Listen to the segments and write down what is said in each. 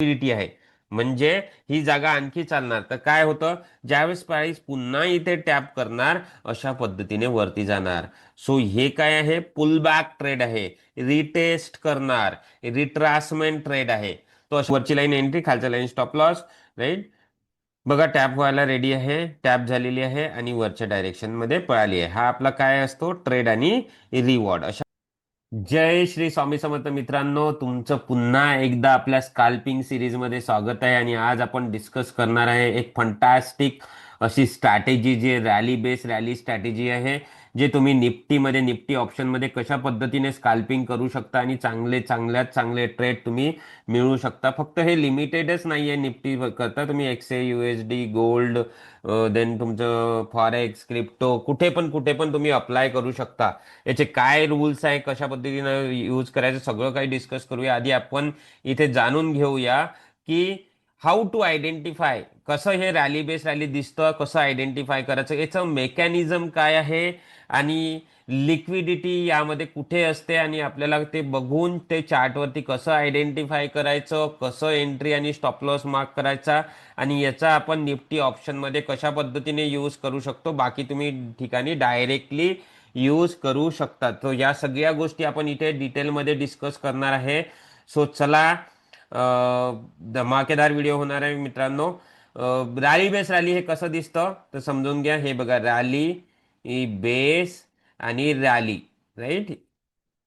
Liquidity आहे, म्हणजे ही जागा आणखी चालणार. तर काय होतं, ज्यावेळेस प्राइस पुन्हा इथे टॅप करणार अशा पद्धतीने वरती जाणार. सो हे काय आहे, पुल बॅक ट्रेड आहे, रिटेस्ट करणार, रिट्रासमेंट ट्रेड आहे. तो अशी वरची लाईन एंट्री, खालच्या लाईन स्टॉप लॉस, राईट. बघा टॅप व्हायला रेडी आहे, टॅप झालेली आहे आणि वरच्या डायरेक्शन मध्ये पळाली आहे. हा आपला काय असतो, ट्रेड आणि रिवॉर्ड. अशा जय श्री स्वामी समर्थ मित्रांनो, तुमचं पुन्हा एकदा आपल्या स्काल्पिंग सिरीज मध्ये स्वागत आहे. आणि आज आपण डिस्कस करणार आहे एक फंटास्टिक अशी स्ट्रॅटेजी, जी रॅली बेस रॅली स्ट्रॅटेजी आहे, जे तुम्ही निफ्टीमध्ये, निफ्टी ऑप्शनमध्ये कशा पद्धतीने स्काल्पिंग करू शकता आणि चांगल्यात चांगले ट्रेड तुम्ही मिळवू शकता. फक्त हे लिमिटेडच नाहीये निफ्टी करता, तुम्ही एक्सए, यूएसडी, गोल्ड, देन तुमचं फॉरेक्स, क्रिप्टो, कुठे पण तुम्ही अप्लाय करू शकता. याचे काय रूल्स आहे, कशा पद्धतीनं यूज करायचं, सगळं काही डिस्कस करूया. आधी आपण इथे जाणून घेऊया की हाऊ टू आयडेंटिफाय, कसं हे रॅली बेस रॅली दिसतं, कसं आयडेंटिफाय करायचं, याचं मेकॅनिझम काय आहे, आणि लिक्विडिटी यामध्ये कुठे असते, आणि आपल्याला ते बघून ते चार्टवरती कसं आयडेंटिफाय करायचं, कसं एंट्री आणि स्टॉप लॉस मार्क करायचा, आणि याचा आपण निफ्टी ऑप्शनमध्ये कशा पद्धतीने यूज करू शकतो, बाकी तुम्ही ठिकाणी डायरेक्टली यूज करू शकतात. तो या सगळ्या गोष्टी आपण इथे डिटेलमध्ये डिस्कस करणार आहे. सो चला, धमाकेदार व्हिडिओ होणार आहे मित्रांनो. रॅली बेस रॅली हे कसं दिसतं तर समजून घ्या. हे बघा, रॅली, बेस आणि रॅली, राईट.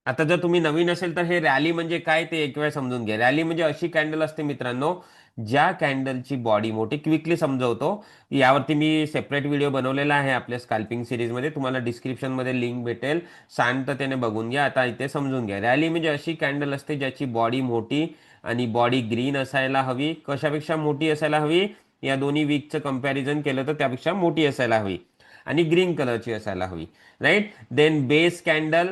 आता जर तुम्ही नवीन असेल तर हे रॅली म्हणजे काय ते एक वेळ समजून घ्या. रॅली म्हणजे अशी कॅन्डल असते मित्रांनो, ज्या कॅन्डलची बॉडी मोठी, क्विकली समजवतो. यावरती मी सेपरेट व्हिडिओ बनवलेला आहे आपल्या स्कॅल्पिंग सिरीजमध्ये, तुम्हाला डिस्क्रिप्शन मध्ये लिंक भेटेल, शांततेने बघून घ्या. आता इथे समजून घ्या. रॅली म्हणजे अशी कॅन्डल असते ज्याची बॉडी मोठी आणि बॉडी ग्रीन असायला हवी. कशापेक्षा मोठी असायला हवी, या दोन्ही वीकचं कंपॅरिझन केलं तर त्यापेक्षा मोठी असायला हवी, आणि ग्रीन कलरची असायला हवी, right. Then base candle.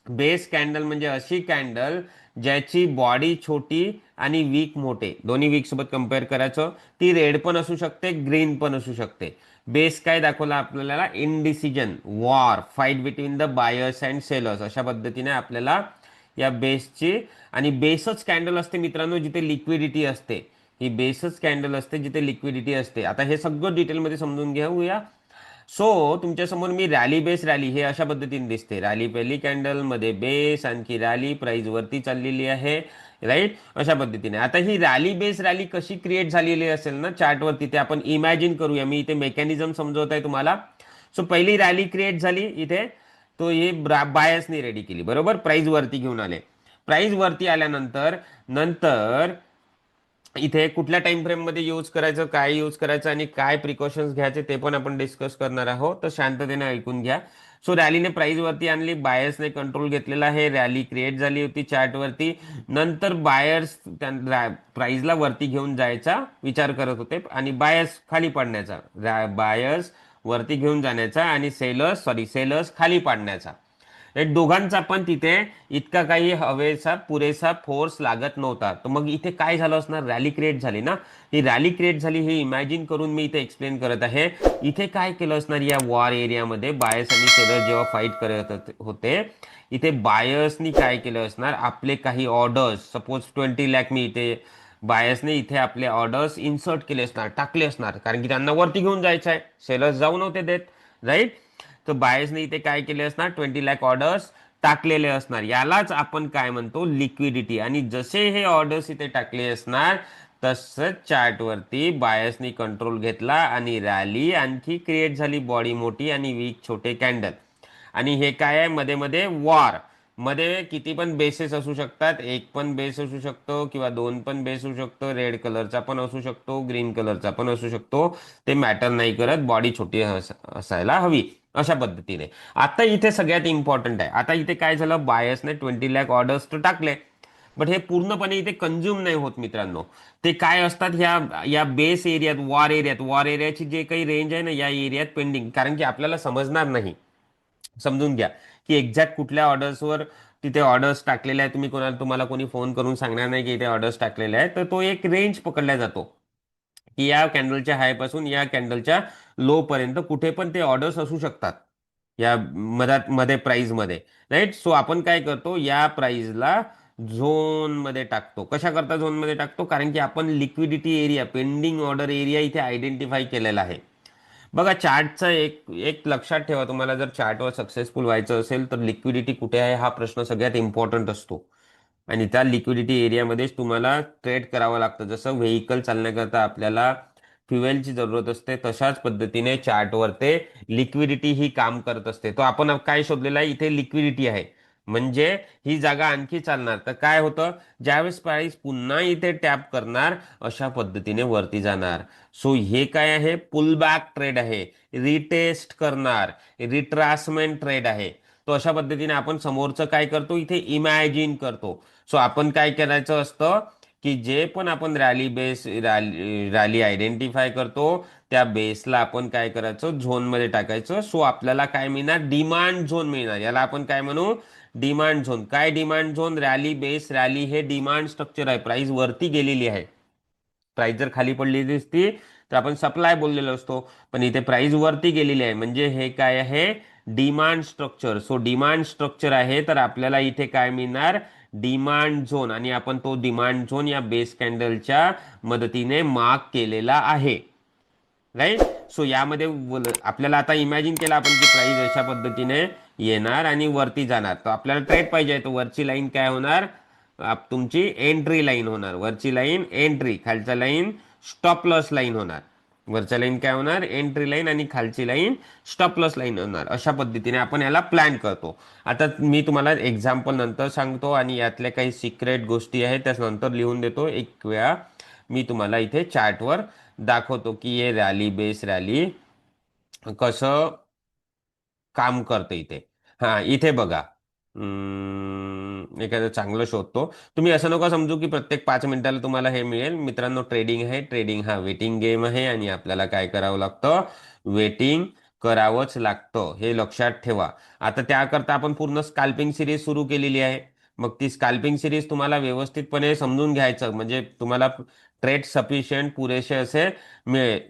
Base candle म्हणजे अशी कॅन्डल ज्याची बॉडी छोटी आणि वीक मोठे, दोन्ही वीक सोबत कम्पेअर करायचं. ती रेड पण असू शकते, ग्रीन पण असू शकते. बेस काय दाखवला आपल्याला, indecision, war, fight between the buyers and sellers, अशा पद्धतीने आपल्याला या बेसची. आणि बेसच कॅन्डल असते मित्रांनो जिथे लिक्विडिटी असते. ही बेसच कॅन्डल असते जिथे लिक्विडिटी असते. आता हे सगळं डिटेलमध्ये समजून घेऊया. सो तुमच्या समोर मी रॅली बेस रॅली हे अशा पद्धतीने दिसते. रॅली पहिली कॅन्डल मध्ये बेस, आणखी रॅली, प्राइस वरती चाललेली आहे, राईट. अशा पद्धतीने आता ही रॅली बेस रॅली कशी क्रिएट झालेली असेल ना चार्टवरती, ते आपण इमॅजिन करूया. मी इथे मेकॅनिझम समजवत आहे तुम्हाला. सो पहिली रॅली क्रिएट झाली इथे, तो हे बायसने रेडी केली, बरोबर. प्राइस वरती घेऊन आले. प्राइस वरती आल्यानंतर नंतर इथे कुठल्या टाइम फ्रेम मध्ये यूज करायचं, काय यूज करायचं, आणि काय प्रिकॉशन्स घ्यायचे ते पण आपण डिस्कस करणार आहोत. तर शांततेने ऐकून घ्या. सो रॅलीने प्राइस वरती आणली, बायर्सने कंट्रोल घेतलेला आहे, रॅली क्रिएट झाली होती चार्ट वरती. नंतर बायर्स प्राइसला वरती घेऊन जायचा विचार करत होते, आणि बायर्स खाली पाडण्याचा, बायर्स वरती घेऊन जाण्याचा, आणि सेलर्स खाली पाडण्याचा. हे दोघांचा पण तिथे इतका काही हवेचा पुरेसा फोर्स लागत नव्हता. तर मग इथे काय झालं असणार, रॅली क्रिएट झाली ना. ही रॅली क्रिएट झाली हे इमॅजिन करून मी इथे एक्सप्लेन करत आहे. इथे काय केलं असणार, या वॉर एरियामध्ये बायर्स आणि सेलर जेव्हा फाईट करत होते, इथे बायर्सनी काय केलं असणार, आपले काही ऑर्डर्स, सपोज 20 लाख, मी इथे बायर्सने इथे आपले ऑर्डर्स इन्सर्ट केले असणार, टाकले असणार, कारण की त्यांना वरती घेऊन जायचं आहे, सेलर्स जाऊ नव्हते देत, राईट. तर बायर्सने इथे काय केले असणार, 20 लाख ऑर्डर्स टाकलेले असणार. यालाच आपण काय म्हणतो, लिक्विडिटी. आणि जसे हे ऑर्डर्स इथे टाकले असणार, तसंच चार्टवरती बायर्सनी कंट्रोल घेतला, आणि रॅली आणखी क्रिएट झाली, बॉडी मोठी आणि वीक छोटे कॅन्डल. आणि हे काय आहे, मध्ये मध्ये वॉर, मध्ये किती पण बेसेस असू शकतात, एक पण बेस असू शकतो किंवा दोन पण बेस असू शकतो, रेड कलरचा पण असू शकतो, ग्रीन कलरचा पण असू शकतो, ते मॅटर नाही करत, बॉडी छोटी असायला हवी, अशा पद्धतीने. आता इथे सगळ्यात इम्पॉर्टंट आहे, आता इथे काय झालं, बायर्सने 20 लाख ऑर्डर्स तर टाकले, बट हे पूर्णपणे इथे कंझ्युम नाही होत मित्रांनो. ते काय असतात, ह्या या बेस एरियात, वॉर एरियाची जे काही रेंज आहे ना, या एरियात पेंडिंग, कारण की आपल्याला समजणार नाही. समजून घ्या की एक्झॅक्ट कुठल्या ऑर्डर्सवर तिथे ऑर्डर्स टाकलेले आहेत. तुम्हाला कोणी फोन करून सांगणार नाही की इथे ऑर्डर्स टाकलेले आहेत. तर तो एक रेंज पकडला जातो की या कॅन्डलच्या हाय पासून या कॅन्डलच्या लो पर्यंत कुठे पण ते ऑर्डर्स असू शकतात, या मध्ये प्राइस मध्ये, राईट. सो आपण काय करतो, या प्राइसला झोन मध्ये टाकतो. कशा करता झोन मध्ये टाकतो? कारण की आपण liquidity area, pending order area इथे आयडेंटिफाय केलेला आहे. बघा चार्टचं एक एक लक्षात ठेवा, तुम्हाला जर चार्टवर सक्सेसफुल व्हायचं असेल तर लिक्विडिटी कुठे आहे हा प्रश्न सगळ्यात इम्पॉर्टंट असतो. आणि त्या लिक्विडिटी एरियामध्येच तुम्हाला ट्रेड करावं लागतं. जसं व्हेकल चालण्याकरता आपल्याला फ्युएलची जरूरत असते, तशाच पद्धतीने चार्टवर ते लिक्विडिटी ही काम करत असते. तो आपण काय शोधलेला आहे? इथे लिक्विडिटी आहे, म्हणजे ही जागा आणखी चालणार. तर काय होतं, ज्यावेळेस प्राइस पुन्हा इथे टॅप करणार अशा पद्धतीने वरती जाणार. सो हे काय आहे? पुल बॅक ट्रेड आहे, रिटेस्ट करणार, रिट्रासमेंट ट्रेड आहे. तो अशा पद्धतीने आपण समोरचं काय करतो इथे इमॅजिन करतो. सो आपण काय करायचं असतं की जे पण आपण रॅली आयडेंटिफाय करतो त्या बेसला आपण काय करायचं, झोन मध्ये टाकायचं. सो आपल्याला काय मिळणार? डिमांड झोन मिळणार. याला आपण काय म्हणू? Demand zone. काय demand zone? Rally base rally हे डिमांड स्ट्रक्चर आहे. प्राइस वरती गेलेली आहे, प्राइस जर खाली पडली दिसती तर आपण सप्लाय बोललेलो असतो, पण इथे प्राइस वरती गेलेली आहे म्हणजे हे काय आहे? Demand structure. So demand structure आहे तर आपल्याला इथे काय मिळणार? Demand zone. आणि आपण तो डिमांड झोन या बेस कॅन्डलच्या मदतीने मार्क केलेला आहे, राईट. सो यामध्ये आपल्याला आता इमॅजिन केलं आपण की प्राइस अशा पद्धतीने येणार आणि वरती जाणार. तर आपल्याला ट्रेड पाहिजे, तर वरची लाईन काय होणार? तुमची एंट्री लाईन होणार. वरची लाईन एंट्री, खालच्या लाईन स्टॉप लॉस लाईन होणार. वरच्या लाईन काय होणार? एंट्री लाईन, आणि खालची लाईन स्टॉप लॉस लाईन होणार. अशा पद्धतीने आपण याला प्लॅन करतो. आता मी तुम्हाला एक्झाम्पल नंतर सांगतो आणि यातल्या काही सिक्रेट गोष्टी आहेत त्याच नंतर लिहून देतो. एक वेळा मी तुम्हाला इथे चार्टवर दाखवतो की हे रॅली बेस रॅली कसं काम करतं इथे. हा इथे बघा. एखादं चांगलं शोधतो. तुम्ही असं नका समजू की प्रत्येक 5 मिनिटाला तुम्हाला हे मिळेल. मित्रांनो, ट्रेडिंग आहे. ट्रेडिंग हा वेटिंग गेम आहे आणि आपल्याला काय करावं लागतं? वेटिंग करावंच लागतं, हे लक्षात ठेवा. आता त्याकरता आपण पूर्ण स्कॅल्पिंग सिरीज सुरू केलेली आहे. मग ती स्कॅल्पिंग सिरीज तुम्हाला व्यवस्थितपणे समजून घ्यायचं, म्हणजे तुम्हाला ट्रेड सफिशियंट पुरेसे असे मिळेल,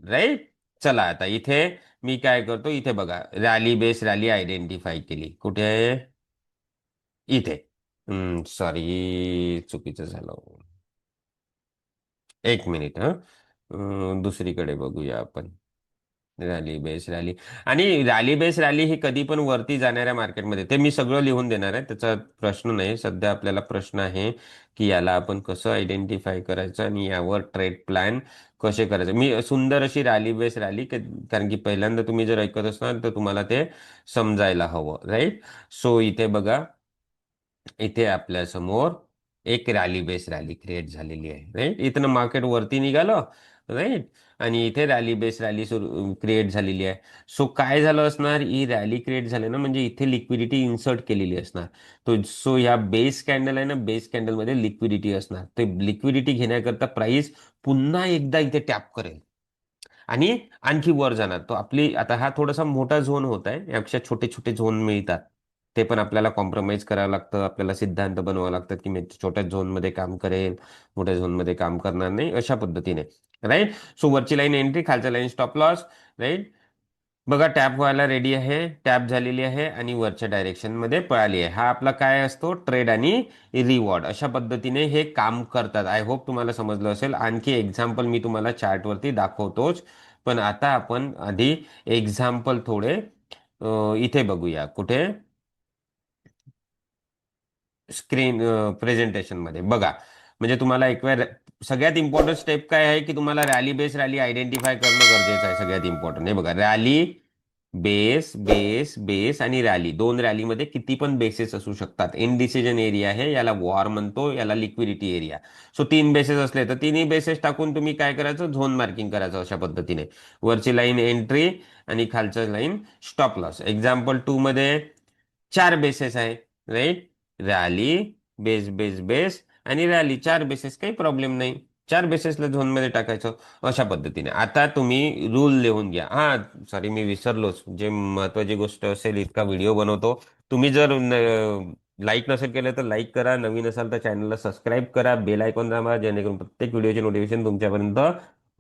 राईट. चला आता इथे मी काय करतो, इथे बघा रॅली बेस रॅली आयडेंटिफाय केली. कुठे आहे? इथे. सॉरी, चुकीचं झालं. एक मिनिट हा. दुसरीकडे बघूया आपण. Rally base rally. आणि रॅली बेस रॅली ही कधी पण वरती जाणाऱ्या मार्केटमध्ये, ते मी सगळं लिहून देणार आहे, त्याचा प्रश्न नाही. सध्या आपल्याला प्रश्न आहे की याला आपण कसं आयडेंटिफाय करायचं आणि यावर ट्रेड प्लॅन कसे करायचे. मी सुंदर अशी रॅली बेस रॅली, कारण की पहिल्यांदा तुम्ही जर ऐकत असणार तर तुम्हाला ते समजायला हवं, राईट. सो इथे बघा, इथे आपल्या समोर एक रॅली बेस रॅली क्रिएट झालेली आहे, राईट. इथनं मार्केट वरती निघालं, राईट. आणि इथे रॅली बेस रॅली सुरू क्रिएट झालेली आहे. सो काय झालं असणार? ही रॅली क्रिएट झाली ना, म्हणजे इथे लिक्विडिटी इन्सर्ट केलेली असणार. तो सो ह्या बेस कॅन्डल आहे ना, बेस कॅन्डलमध्ये लिक्विडिटी असणार. ते लिक्विडिटी घेण्याकरता प्राइस पुन्हा एकदा इथे टॅप करेल आणि आणखी वर जाणार. तो आपली आता हा थोडासा मोठा झोन होत आहे, यापेक्षा छोटे छोटे झोन मिळतात. ते पण आपल्याला कॉम्प्रोमाइज करावं लागतं. आपल्याला सिद्धांत बनवावं लागतात की मी छोट्या झोनमध्ये काम करेल, मोठ्या झोनमध्ये काम करणार नाही, अशा पद्धतीने, राईट. सो वरची लाईन एंट्री, खालच्या लाईन स्टॉप लॉस, राईट. बघा टॅप व्हायला रेडी आहे, टॅप झालेली आहे आणि वरच्या डायरेक्शन मध्ये पळाली आहे. हा आपला काय असतो? ट्रेड आणि रिवॉर्ड. अशा पद्धतीने हे काम करतात. आय होप तुम्हाला समजलं असेल. आणखी एक्झाम्पल मी तुम्हाला चार्टवरती दाखवतोच, पण आता आपण आधी एक्झाम्पल थोडे इथे बघूया. कुठे? स्क्रीन प्रेझेंटेशन मध्ये बघा. म्हणजे तुम्हाला एक वेळ सगळ्यात इम्पॉर्टंट स्टेप काय आहे की तुम्हाला रॅली बेस रॅली आयडेंटिफाय करणं गरजेचं आहे. सगळ्यात इम्पॉर्टंट हे बघा, रॅली बेस बेस बेस आणि रॅली, दोन रॅलीमध्ये किती पण बेसेस असू शकतात. इनडिसिजन एरिया आहे, याला वॉर म्हणतो, याला लिक्विडिटी एरिया. सो 3 बेसेस असले तर तिन्ही बेसेस टाकून तुम्ही काय करायचं? झोन मार्किंग करायचं. अशा पद्धतीने वरची लाईन एंट्री आणि खालचं लाईन स्टॉप लॉस. एक्झाम्पल 2 मध्ये 4 बेसेस आहे, right. Rally base base base आणि रॅली, 4 बेसेस, काही प्रॉब्लेम नाही. 4 बेसेसला झोन मध्ये टाकायचं. अशा पद्धतीने आता तुम्ही रूल लिहून घ्या. हा, सॉरी, मी विसरलोच. जे महत्वाची गोष्ट असेल, इतका व्हिडिओ बनवतो. तुम्ही जर लाईक नसेल केलं तर लाईक करा. नवीन असाल तर चॅनलला सबस्क्राईब करा. बेल आयकॉन दाबा, जेणेकरून प्रत्येक व्हिडिओचे नोटिफिकेशन तुमच्यापर्यंत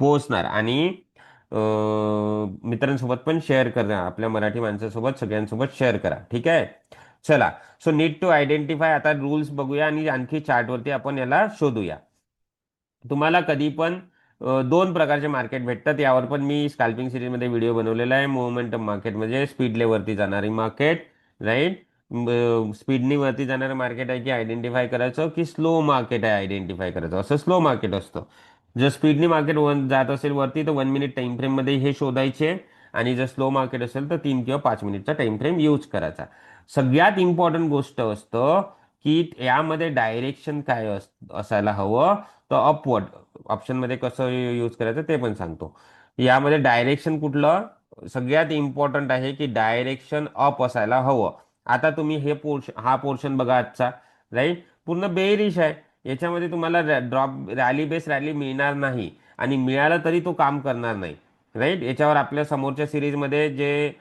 पोहोचणार. आणि मित्रांसोबत पण शेअर करा. आपल्या मराठी माणसासोबत सगळ्यांसोबत शेअर करा, ठीक आहे. चला. सो नीड टू आयडेंटिफाय, आता रूल्स बघूया आणि आणखी चार्टवरती आपण याला शोधूया. तुम्हाला कधी पण दोन प्रकारचे मार्केट भेटतात. यावर पण मी स्कॅल्पिंग सिरीजमध्ये व्हिडिओ बनवलेला आहे. मोमेंटम मार्केट म्हणजे स्पीडने वरती जाणारी मार्केट, राईट. स्पीडनी वरती जाणारं मार्केट आहे की आयडेंटिफाय करायचं, की स्लो मार्केट आहे आयडेंटिफाय करायचं. असं स्लो मार्केट असतं. जर स्पीडनी मार्केट वन जात असेल वरती तर 1 मिनिट टाइम फ्रेम मध्ये हे शोधायचे. आणि जर स्लो मार्केट असेल तर 3 किंवा 5 मिनिटचा टाइम फ्रेम यूज करायचा. सगळ्यात इम्पॉर्टंट गोष्ट असतं की यामध्ये डायरेक्शन काय असायला हवं. तर अपवर्ड ऑप्शनमध्ये कसं यूज करायचं ते पण सांगतो. यामध्ये डायरेक्शन कुठलं सगळ्यात इम्पॉर्टंट आहे की डायरेक्शन अप असायला हवं. आता तुम्ही हा पोर्शन बघा आजचा, राईट. पूर्ण बेरिश आहे. याच्यामध्ये तुम्हाला ड्रॉप रॅली बेस रॅली मिळणार नाही. आणि मिळालं तरी तो काम करणार नाही, राईट. याच्यावर आपल्या समोरच्या सिरीजमध्ये जे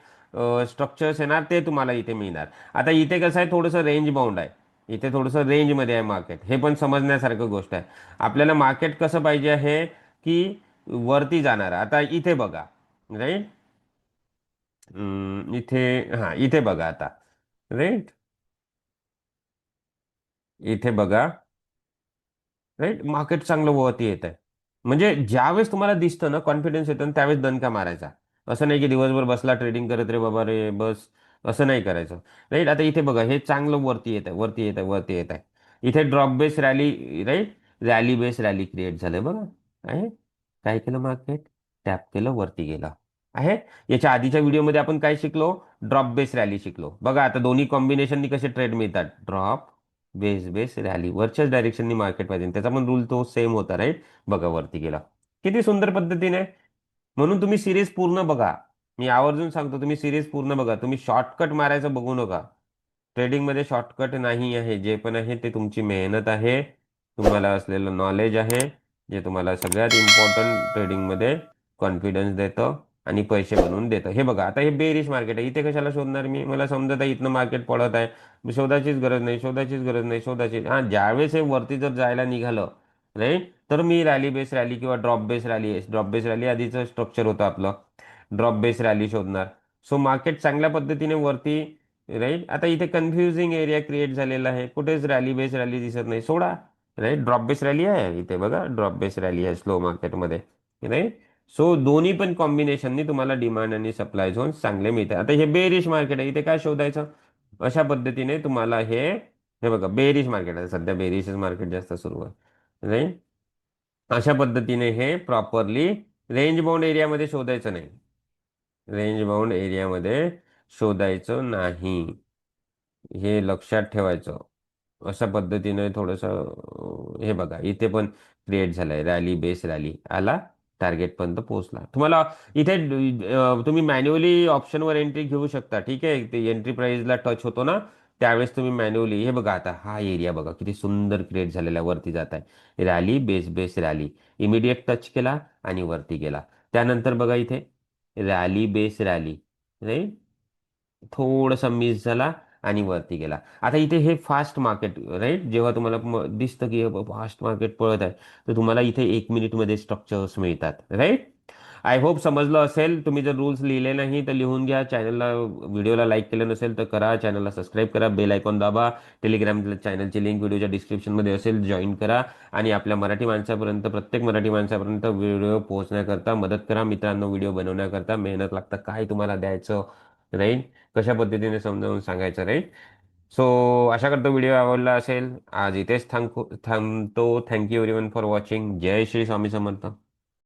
स्ट्रक्चर्स येणार ते तुम्हाला इथे मिळणार. आता इथे कसं आहे, थोडंसं रेंज बाउंड आहे. इथे थोडंसं रेंजमध्ये आहे मार्केट, हे पण समजण्यासारखं गोष्ट आहे. आपल्याला मार्केट कसं पाहिजे आहे की वरती जाणार. आता इथे बघा, राईट. इथे, हा इथे बघा आता, राईट. इथे बघा, राईट. मार्केट चांगलं वरती येत आहे. म्हणजे ज्यावेळेस तुम्हाला दिसतं ना कॉन्फिडन्स येतं ना, त्यावेळेस दणका मारायचा. असं नाही की दिवसभर बसला ट्रेडिंग करत रे बाबा रे बस, असं नाही करायचं. राईट. आता इथे बघा, हे चांगलं वरती येत आहे, वरती येत आहे, वरती येत आहे. इथे drop base rally, right. Rally base rally create झालंय बघा. आहे. काय केलं मार्केट, टॅप केलं वरती गेलं. आहे. याच्या आधीच्या व्हिडिओमध्ये आपण काय शिकलो, ड्रॉप बेस रॅली शिकलो. बघा आता दोन्ही कॉम्बिनेशननी कसे ट्रेड मिळतात. ड्रॉप बेस बेस रॅली, वरच्याच डायरेक्शननी मार्केट पाहिजे, त्याचा पण रूल तो सेम होता, राईट. बघा वरती गेला. किती सुंदर पद्धतीने. म्हणून तुम्ही सिरीज पूर्ण बघा. मी आवर्जून सांगतो, तुम्ही सिरीज पूर्ण बघा. तुम्ही शॉर्टकट मारायचं बघू नका. ट्रेडिंगमध्ये शॉर्टकट नाही आहे. जे पण आहे ते तुमची मेहनत आहे, तुम्हाला असलेलं नॉलेज आहे, जे तुम्हाला सगळ्यात इम्पॉर्टंट ट्रेडिंगमध्ये कॉन्फिडन्स देतं आणि पैसे बनवून देतं. हे बघा आता हे बेरिश मार्केट आहे. इथे कशाला शोधणार मी, मला समजत आहे इथनं मार्केट पडत आहे. शोधाचीच गरज नाही, शोधाचीच गरज नाही, शोधाची हा. ज्यावेळेस हे वरती जर जायला निघालं, राईट, तर मी रॅली बेस रॅली किंवा ड्रॉप बेस रॅली आधीचं स्ट्रक्चर होतं आपलं, ड्रॉप बेस रॅली शोधणार. सो मार्केट चांगल्या पद्धतीने वरती, राईट. आता इथे कन्फ्युजिंग एरिया क्रिएट झालेला आहे, कुठेच रॅली बेस रॅली दिसत नाही, सोडा. राईट. ड्रॉप बेस रॅली आहे इथे बघा, ड्रॉप बेस रॅली आहे स्लो मार्केटमध्ये, राईट. सो दोन्ही पण कॉम्बिनेशननी तुम्हाला डिमांड आणि सप्लाय झोन चांगले मिळते. आता हे बेरिश मार्केट आहे, इथे काय शोधायचं. अशा पद्धतीने तुम्हाला हे बघा बेरिश मार्केट आहे सध्या, बेरिश मार्केट जास्त सुरू आहे, राईट. अशा पद्धतीने हे प्रॉपरली रेंज बाउंड एरियामध्ये शोधायचं नाही. रेंज बाउंड एरियामध्ये शोधायचं नाही, हे लक्षात ठेवायचं. अशा पद्धतीने थोडंसं हे बघा इथे पण क्रिएट झालंय, रॅली बेस रॅली आला, टार्गेट पर्यंत पोहोचला. तुम्हाला इथे तुम्ही मॅन्युअली ऑप्शनवर एंट्री घेऊ शकता, ठीक आहे. ते एंट्री प्राइसला टच होतो ना, त्यावेळेस तुम्ही मॅन्युअली हे बघा. आता हा एरिया बघा किती सुंदर क्रिएट झालेला आहे, वरती जात आहे. Rally base base rally, immediate touch केला आणि वरती गेला. त्यानंतर बघा इथे रॅली बेस रॅली, राईट. थोडासा मिस झाला आणि वरती गेला. आता इथे हे फास्ट मार्केट, राईट. जेव्हा तुम्हाला दिसतं की फास्ट मार्केट पळत आहे, तर तुम्हाला इथे 1 मिनिटमध्ये स्ट्रक्चर्स मिळतात, राईट. आय होप समजलं असेल. तुम्ही जर रूल्स लिहिले नाही तर लिहून घ्या. चॅनलला, व्हिडिओला लाईक केलं नसेल तर करा, चॅनलला सबस्क्राईब करा, बेल आयकॉन दाबा. टेलिग्राम चॅनलची लिंक व्हिडिओच्या डिस्क्रिप्शनमध्ये असेल, जॉईन करा. आणि आपल्या मराठी माणसापर्यंत, प्रत्येक मराठी माणसापर्यंत व्हिडिओ पोहोचण्याकरता मदत करा. मित्रांनो, व्हिडिओ बनवण्याकरता मेहनत लागतं, काय तुम्हाला द्यायचं, राईट. कशा पद्धतीने समजावून सांगायचं, राईट. सो आशा करतो व्हिडिओ आवडला असेल. आज इथेच थांबतो. Thank you everyone for watching. जय श्री स्वामी समर्थ.